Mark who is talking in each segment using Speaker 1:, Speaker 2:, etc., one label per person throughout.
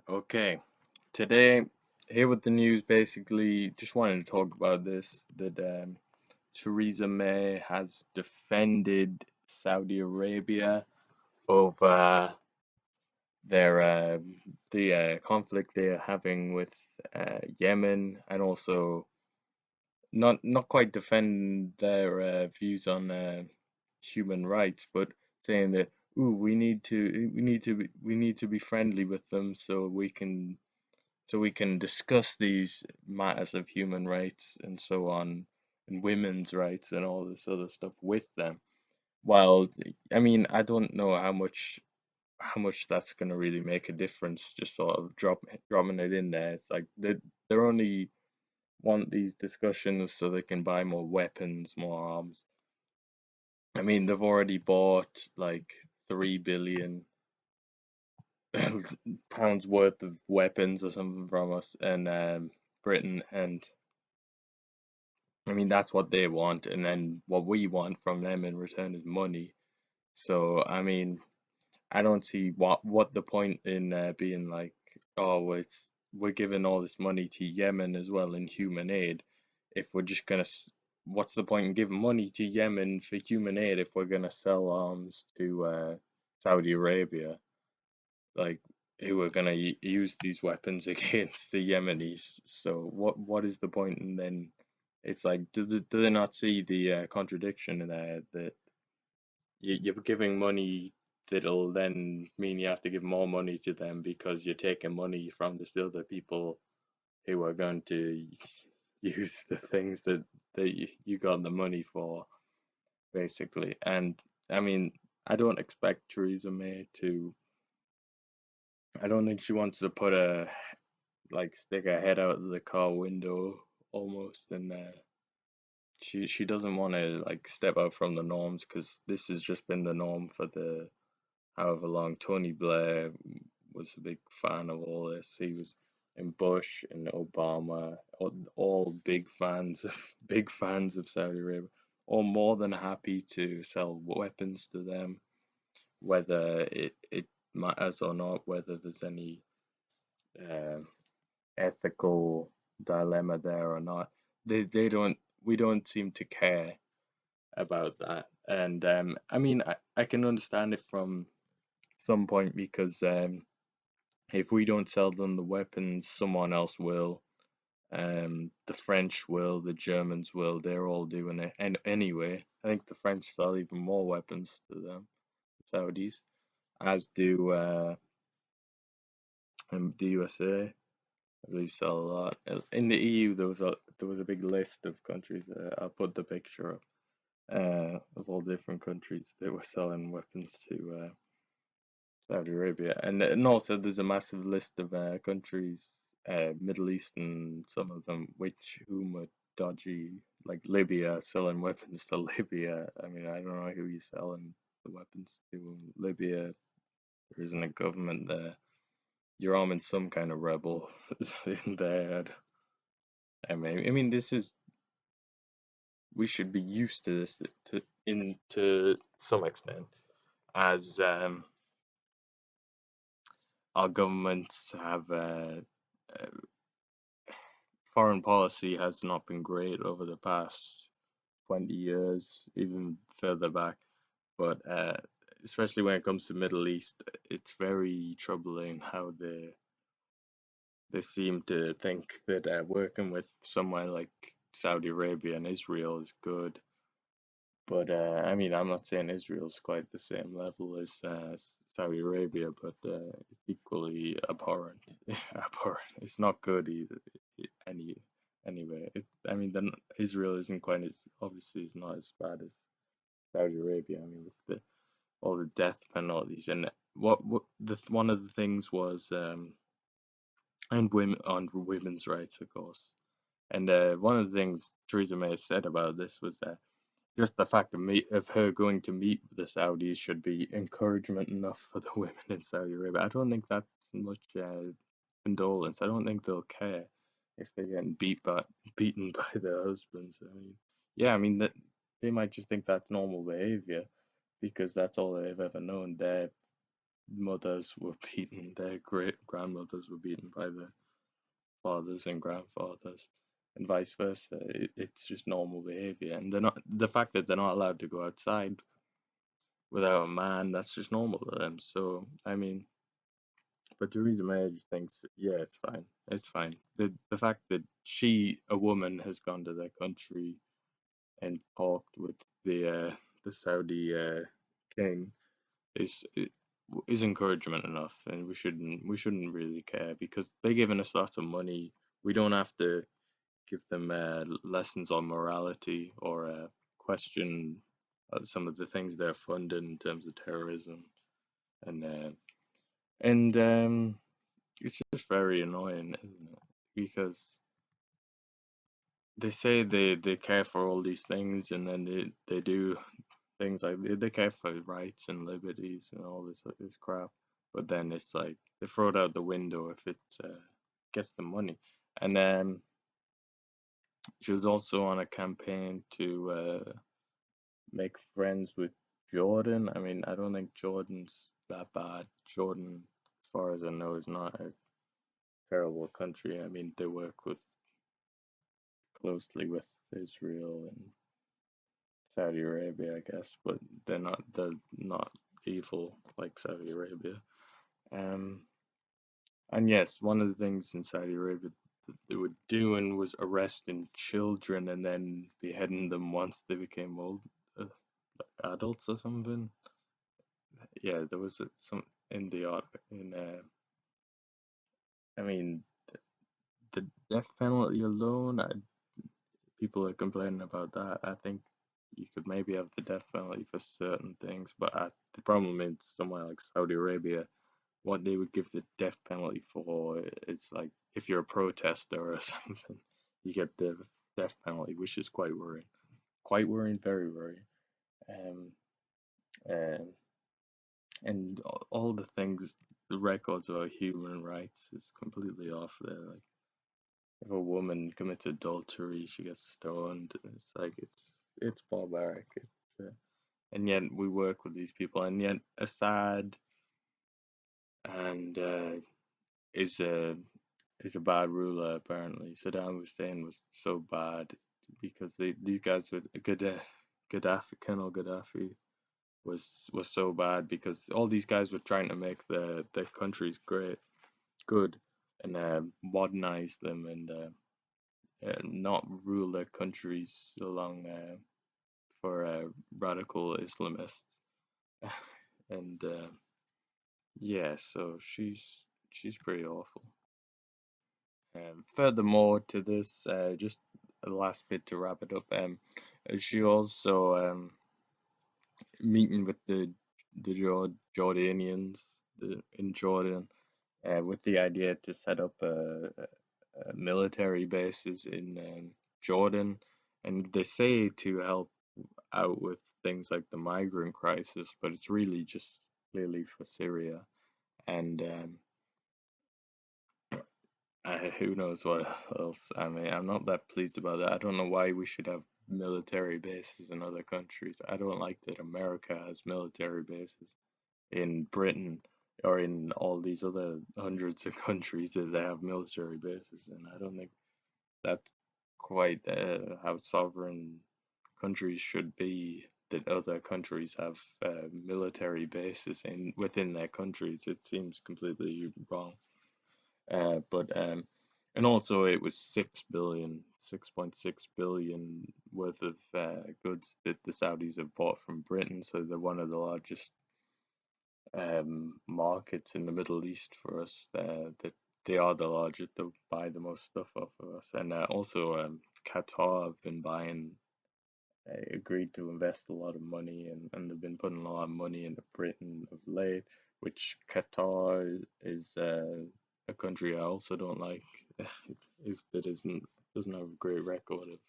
Speaker 1: Okay, today here with the news. Basically, just wanted to talk about this that Theresa May has defended Saudi Arabia over their the conflict they're having with Yemen, and also not quite defend their views on human rights, but saying that ooh, we need to be friendly with them so we can discuss these matters of human rights and so on, and women's rights and all this other stuff with them. Well, I mean, I don't know how much that's gonna really make a difference. Just sort of dropping it in there. It's like they're only want these discussions so they can buy more weapons, more arms. I mean, they've already bought like 3 billion pounds worth of weapons or something from us and Britain, and I mean, that's what they want, and then what we want from them in return is money. So, I mean, I don't see what the point in being like, oh, we're giving all this money to Yemen as well in human aid, if we're just gonna, what's the point in giving money to Yemen for human aid if we're gonna sell arms to Saudi Arabia? Like, who are gonna use these weapons against the Yemenis? So what is the point? And then it's like, do they not see the contradiction in there that you're giving money that'll then mean you have to give more money to them because you're taking money from the other people who are going to use the things that you got the money for, basically. And I mean, I don't expect Theresa May to. I don't think she wants to put a like stick her head out of the car window almost, and she doesn't want to like step out from the norms because this has just been the norm for the however long. Tony Blair was a big fan of all this. He was in Bush and Obama, all big fans of big fans of Saudi Arabia, all more than happy to sell weapons to them, whether it matters or not, whether there's any um ethical dilemma there or not. They don't. We don't seem to care about that. And I mean, I can understand it from some point because if we don't sell them the weapons, someone else will. The French will, the Germans will. They're all doing it. And anyway, I think the French sell even more weapons to them, Saudis, as do the USA. I believe sell a lot. In the EU, there was a big list of countries. I'll put the picture up of all different countries that were selling weapons to Saudi Arabia, and also there's a massive list of countries, Middle Eastern, some of them which whom are dodgy, like Libya, selling weapons to Libya. I mean, I don't know who you're selling the weapons to in Libya. There isn't a government there. You're arming some kind of rebel in there. I mean, this is we should be used to this to some extent, as our governments have uh, foreign policy has not been great over the past 20 years, even further back. But especially when it comes to Middle East, it's very troubling how they seem to think that working with somewhere like Saudi Arabia and Israel is good. But I mean, I'm not saying Israel's quite the same level as Saudi Arabia, but it's equally abhorrent. Abhorrent. It's not good either. Any anyway, I mean, then Israel isn't quite as obviously is not as bad as Saudi Arabia. I mean, with the all the death penalties and what one of the things was and women on women's rights, of course. And one of the things Theresa May said about this was that just the fact of her going to meet the Saudis should be encouragement enough for the women in Saudi Arabia. I don't think that's much condolence. I don't think they'll care if they're getting beaten by their husbands. I mean, yeah, I mean that they might just think that's normal behavior because that's all they've ever known. mothers were beaten, their great grandmothers were beaten by their fathers and grandfathers, and vice versa. It's just normal behavior, and they're not the fact that they're not allowed to go outside without a man. That's just normal to them. So I mean, but Theresa May just thinks, yeah, it's fine, it's fine. The fact that a woman, has gone to their country and talked with the Saudi king is is encouragement enough, and we shouldn't really care because they're giving us lots of money. We don't have to give them lessons on morality or question some of the things they're funding in terms of terrorism, and and it's just very annoying, isn't it? Because they say they care for all these things, and then they do things like they care for rights and liberties and all this crap, but then it's like they throw it out the window if it gets the money. And she was also on a campaign to make friends with Jordan. I mean, I don't think Jordan's that bad. Jordan, as far as I know, is not a terrible country. I mean, they work closely with Israel and Saudi Arabia, I guess, but they're not evil like Saudi Arabia. Um, and yes, one of the things in Saudi Arabia that they were doing was arresting children and then beheading them once they became old, uh, adults or something. Yeah, there was some in the in. I mean, the death penalty alone, people are complaining about that. I think you could maybe have the death penalty for certain things, but the problem is somewhere like Saudi Arabia, what they would give the death penalty for is like if you're a protester or something, you get the death penalty, which is quite worrying. Quite worrying, very worrying. Um, and all the things, the records about human rights is completely off there. Like if a woman commits adultery, she gets stoned. It's like it's barbaric. And yet we work with these people, and yet Assad and is a is a bad ruler apparently. Saddam Hussein was so bad because these guys were Gaddafi, Colonel Gaddafi was so bad because all these guys were trying to make their countries good, and modernize them and not rule their countries along for radical Islamists. And yeah, so she's pretty awful. Furthermore to this, just a last bit to wrap it up. She also meeting with the Jordanians in Jordan, with the idea to set up military bases in Jordan, and they say to help out with things like the migrant crisis, but it's really just clearly for Syria. And who knows what else? I mean, I'm not that pleased about that. I don't know why we should have military bases in other countries. I don't like that America has military bases in Britain or in all these other hundreds of countries that they have military bases, and I don't think that's quite how sovereign countries should be. That other countries have military bases in within their countries. It seems completely wrong. But and also it was 6.6 billion worth of goods that the Saudis have bought from Britain. So they're one of the largest markets in the Middle East for us. That they are the largest. They buy the most stuff off of us, and also Qatar have been buying. Agreed to invest a lot of money, and they've been putting a lot of money into Britain of late, which Qatar is a country I also don't like. Is that isn't doesn't have a great record of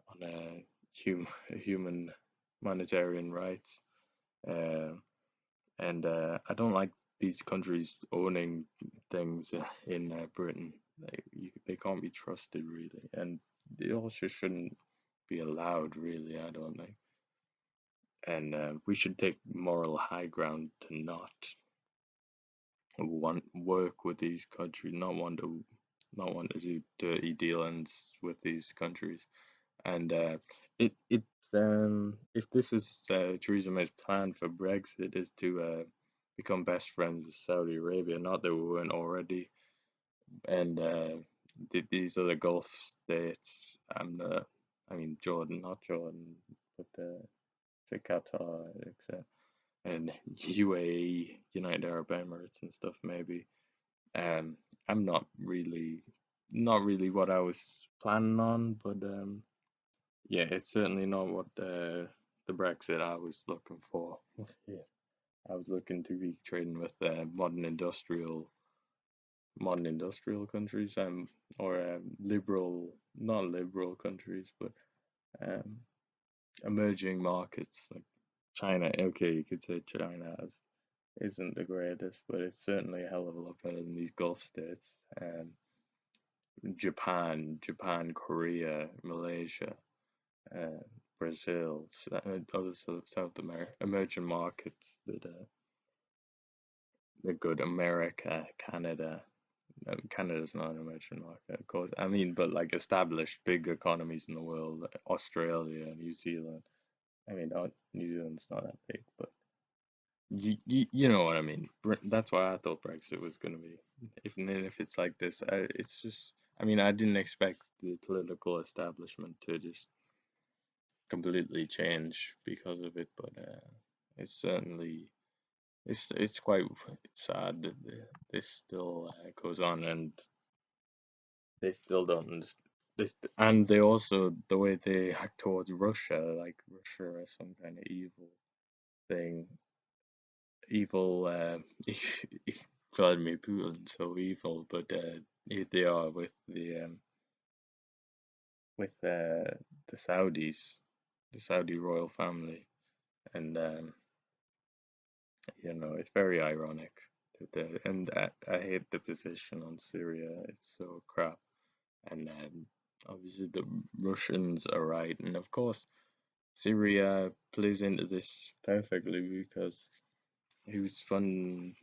Speaker 1: on human humanitarian rights. Uh, and I don't like these countries owning things in Britain. They can't be trusted really, and they also shouldn't be allowed really. I don't think. and we should take moral high ground to not want work with these countries, not want to do dirty dealings with these countries. And if this is Theresa May's plan for Brexit is to become best friends with Saudi Arabia, not that we weren't already, and these other Gulf states, and I mean Jordan, not Jordan, but say Qatar, etc., and UAE, United Arab Emirates, and stuff. Maybe. Um, I'm not really what I was planning on, but yeah, it's certainly not what the Brexit I was looking for. Yeah, I was looking to be trading with modern industrial countries, or liberal, not liberal countries, but um, emerging markets like China. Okay, you could say isn't the greatest, but it's certainly a hell of a lot better than these Gulf states. Um, Japan, Korea, Malaysia, uh, Brazil, other sort of South America, emerging markets that are good. America, Canada. Canada's not an emerging market, of course. I mean, but like established big economies in the world, Australia, New Zealand. I mean, New Zealand's not that big, but you know what I mean. That's why I thought Brexit was going to be. If it's like this, it's just. I mean, I didn't expect the political establishment to just completely change because of it, but it's certainly it's quite sad that this still goes on, and they still don't understand this, and they also the way they act towards Russia, like Russia is some kind of evil thing, evil. Vladimir Putin so evil, but they are with the Saudis, the Saudi royal family, and you know, it's very ironic that and I hate the position on Syria. It's so crap, and obviously the Russians are right, and of course Syria plays into this perfectly because who's funding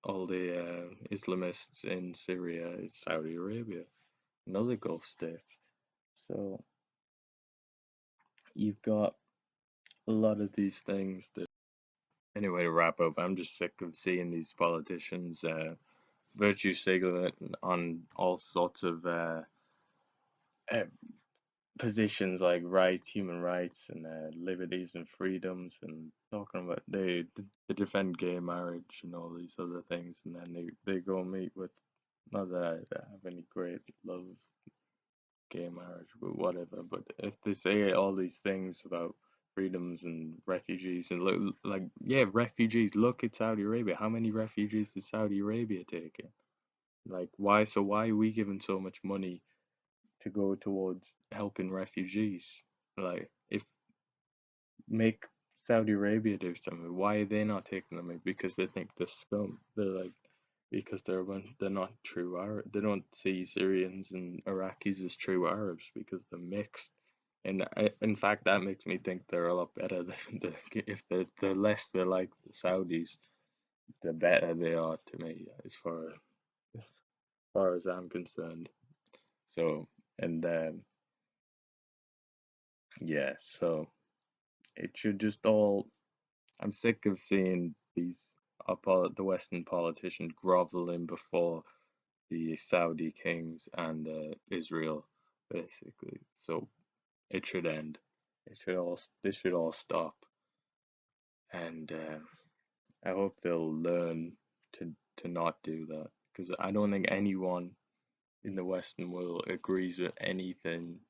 Speaker 1: all the Islamists in Syria is Saudi Arabia, another Gulf state. So you've got a lot of these things that. Anyway, to wrap up, I'm just sick of seeing these politicians virtue signaling on all sorts of uh, positions like rights, human rights, and liberties and freedoms, and talking about they defend gay marriage and all these other things, and then they go meet with. Not that I have any great love of gay marriage, but whatever. But if they say all these things about freedoms and refugees, and look, like yeah, refugees. Look at Saudi Arabia. How many refugees did Saudi Arabia take in? Like why? So why are we giving so much money to go towards helping refugees? Like, if make Saudi Arabia do something, why are they not taking them in? Because they think they're scum. They're like, because they're not true Arab. They don't see Syrians and Iraqis as true Arabs because they're mixed. And in fact, that makes me think they're a lot better than if the less they're like the Saudis, the better they are to me, as far as I'm concerned. So, and yeah, so it should just all. I'm sick of seeing the Western politicians groveling before the Saudi kings and Israel, basically. So it should end. This should all stop, and I hope they'll learn to not do that because I don't think anyone in the Western world agrees with anything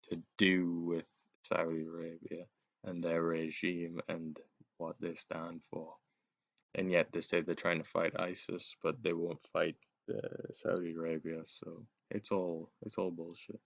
Speaker 1: to do with Saudi Arabia and their regime and what they stand for. And yet they say they're trying to fight ISIS, but they won't fight Saudi Arabia. So it's all bullshit.